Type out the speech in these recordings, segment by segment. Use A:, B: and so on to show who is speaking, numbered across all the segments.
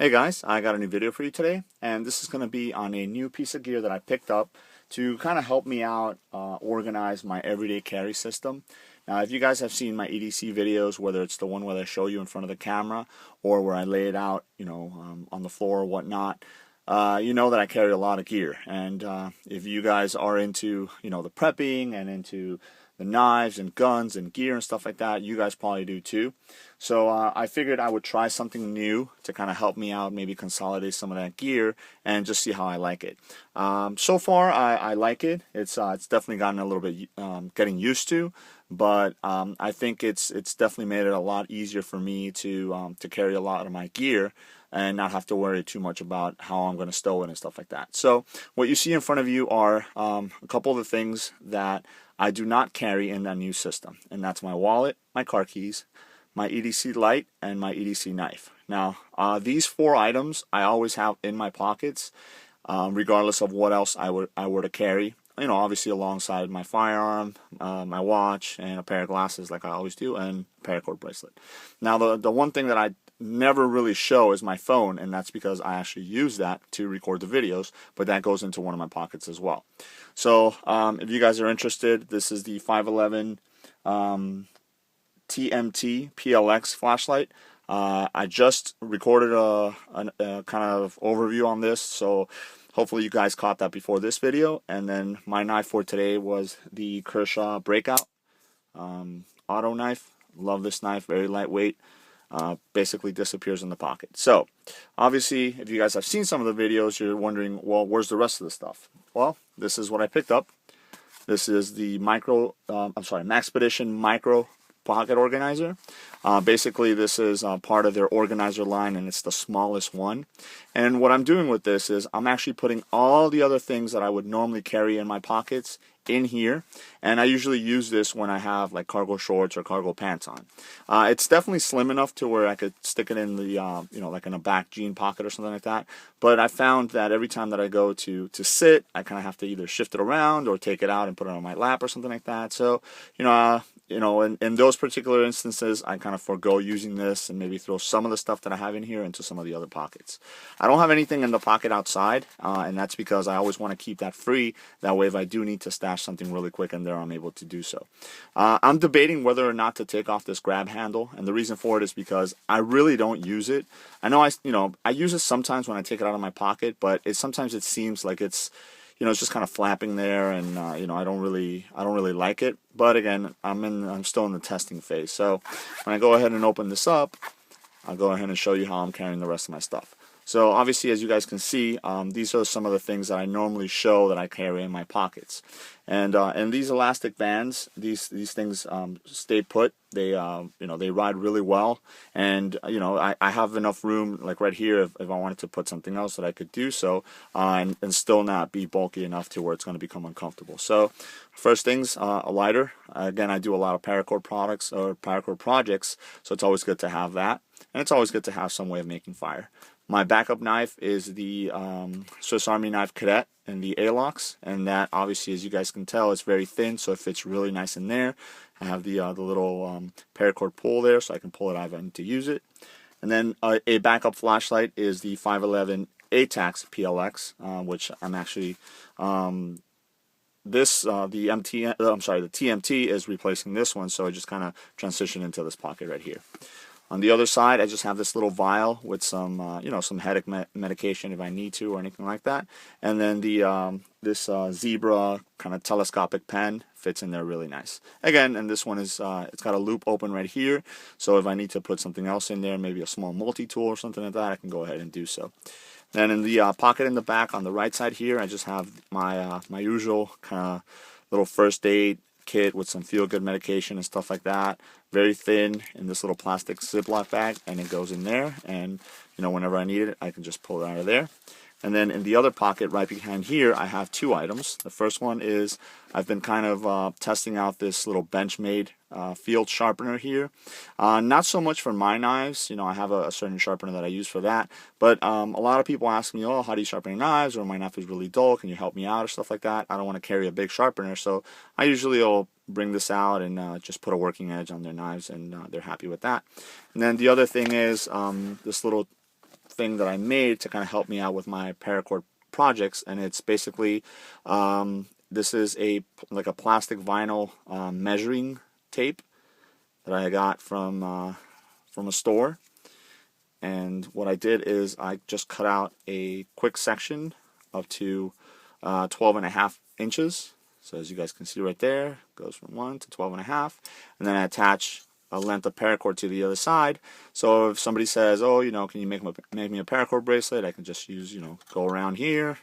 A: Hey guys, I got a new video for you today, and this is going to be on a new piece of gear that I picked up to kind of help me out organize my everyday carry system. Now, if you guys have seen my EDC videos, whether it's the one where I show you in front of the camera or where I lay it out, on the floor or whatnot, you know that I carry a lot of gear. And if you guys are into, the prepping and into the knives and guns and gear and stuff like that, you guys probably do too. So I figured I would try something new to kind of help me out, maybe consolidate some of that gear and just see how I like it. So far, I like it. It's definitely gotten a little bit getting used to, but I think it's definitely made it a lot easier for me to carry a lot of my gear and not have to worry too much about how I'm going to stow it and stuff like that. So what you see in front of you are a couple of the things that I do not carry in that new system, and that's my wallet, my car keys, my EDC light, and my EDC knife. Now, these four items I always have in my pockets, regardless of what else I were to carry. Obviously alongside my firearm, my watch, and a pair of glasses like I always do, and a paracord bracelet. Now, the one thing that I never really show is my phone, and that's because I actually use that to record the videos, but that goes into one of my pockets as well. So if you guys are interested, this is the 511 TMT PLX flashlight. I just recorded a kind of overview on this, so hopefully you guys caught that before this video. And then my knife for today was the Kershaw Breakout auto knife. Love this knife, very lightweight. Basically disappears in the pocket. So obviously, if you guys have seen some of the videos, you're wondering, well, where's the rest of the stuff? Well, this is what I picked up. This is the Maxpedition Micro Pocket Organizer. Basically, this is part of their organizer line, and it's the smallest one. And what I'm doing with this is I'm actually putting all the other things that I would normally carry in my pockets in here, and I usually use this when I have like cargo shorts or cargo pants on. It's definitely slim enough to where I could stick it in the like in a back jean pocket or something like that, but I found that every time that I go to sit, I kind of have to either shift it around or take it out and put it on my lap or something like that. So in those particular instances, I kind of forego using this and maybe throw some of the stuff that I have in here into some of the other pockets. I don't have anything in the pocket outside, and that's because I always want to keep that free. That way, if I do need to stash something really quick in there, I'm able to do so. I'm debating whether or not to take off this grab handle, and the reason for it is because I really don't use it. I know I use it sometimes when I take it out of my pocket, but sometimes it seems like it's just kind of flapping there, and I don't really like it. But again, I'm still in the testing phase. So when I go ahead and open this up, I'll go ahead and show you how I'm carrying the rest of my stuff. So obviously, as you guys can see, these are some of the things that I normally show that I carry in my pockets. And these elastic bands, these things stay put. They they ride really well. And I have enough room, like right here, if I wanted to put something else, that I could do so, and still not be bulky enough to where it's going to become uncomfortable. So first things, a lighter. Again, I do a lot of paracord products or paracord projects, so it's always good to have that. And it's always good to have some way of making fire. My backup knife is the Swiss Army Knife Cadet in the A-locks, and that obviously, as you guys can tell, it's very thin, so it fits really nice in there. I have the little paracord pull there, so I can pull it out if I need to use it. And then a backup flashlight is the 511 ATAX PLX, which I'm actually the TMT is replacing this one, so I just kind of transition into this pocket right here. On the other side, I just have this little vial with some, some headache medication if I need to or anything like that. And then this Zebra kind of telescopic pen fits in there really nice. Again, and this one is, it's got a loop open right here. So if I need to put something else in there, maybe a small multi-tool or something like that, I can go ahead and do so. Then in the pocket in the back on the right side here, I just have my usual kind of little first aid kit with some feel-good medication and stuff like that. Very thin in this little plastic Ziploc bag, and it goes in there, and whenever I need it, I can just pull it out of there. And then in the other pocket right behind here, I have two items. The first one is I've been kind of testing out this little Benchmade field sharpener here. Not so much for my knives. I have a certain sharpener that I use for that. But a lot of people ask me, oh, how do you sharpen your knives? Or my knife is really dull. Can you help me out? Or stuff like that. I don't want to carry a big sharpener. So I usually will bring this out and just put a working edge on their knives, and they're happy with that. And then the other thing is this little thing that I made to kind of help me out with my paracord projects, and it's basically this is like a plastic vinyl measuring tape that I got from a store. And what I did is I just cut out a quick section up to 12.5 inches. So as you guys can see right there, it goes from 1 to 12.5, and then I attach a length of paracord to the other side. So if somebody says, oh, can you make me a paracord bracelet, I can just use, go around here,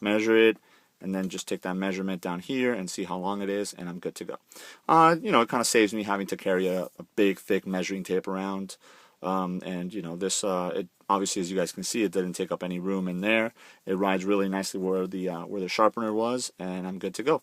A: measure it, and then just take that measurement down here and see how long it is, and I'm good to go. It kind of saves me having to carry a big, thick measuring tape around. This it obviously, as you guys can see, it didn't take up any room in there. It rides really nicely where the sharpener was, and I'm good to go.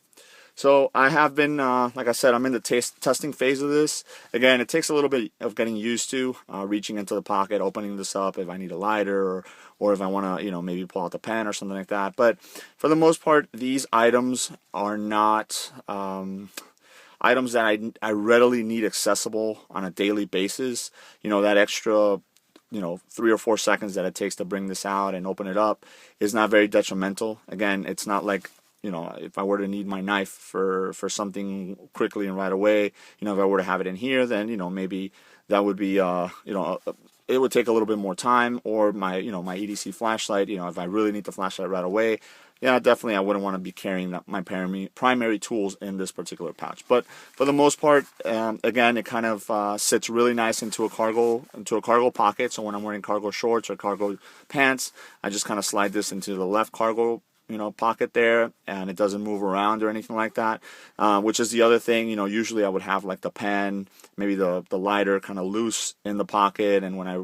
A: So I have been, like I said, I'm in the testing phase of this. Again, it takes a little bit of getting used to reaching into the pocket, opening this up if I need a lighter, or if I want to, maybe pull out the pen or something like that. But for the most part, these items are not items that I readily need accessible on a daily basis. That extra 3 or 4 seconds that it takes to bring this out and open it up is not very detrimental. Again, it's not like, if I were to need my knife for something quickly and right away, if I were to have it in here, then, maybe that would be, it would take a little bit more time. Or my, my EDC flashlight, if I really need the flashlight right away, yeah, definitely I wouldn't want to be carrying my primary tools in this particular pouch. But for the most part, again, it kind of sits really nice into a cargo pocket. So when I'm wearing cargo shorts or cargo pants, I just kind of slide this into the left cargo pocket there, and it doesn't move around or anything like that, which is the other thing. Usually I would have like the pen, maybe the lighter kind of loose in the pocket, and when I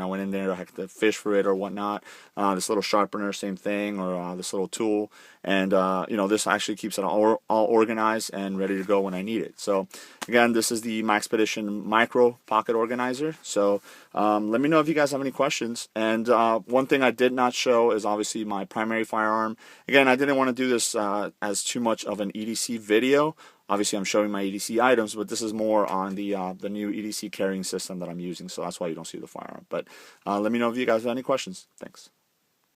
A: went in there, I had to fish for it or whatnot. This little sharpener, same thing, or this little tool, and this actually keeps it all organized and ready to go when I need it. So again, this is the Maxpedition Micro Pocket Organizer. So let me know if you guys have any questions. And one thing I did not show is obviously my primary firearm. Again, I didn't want to do this as too much of an EDC video. Obviously, I'm showing my EDC items, but this is more on the new EDC carrying system that I'm using, so that's why you don't see the firearm. But let me know if you guys have any questions. Thanks.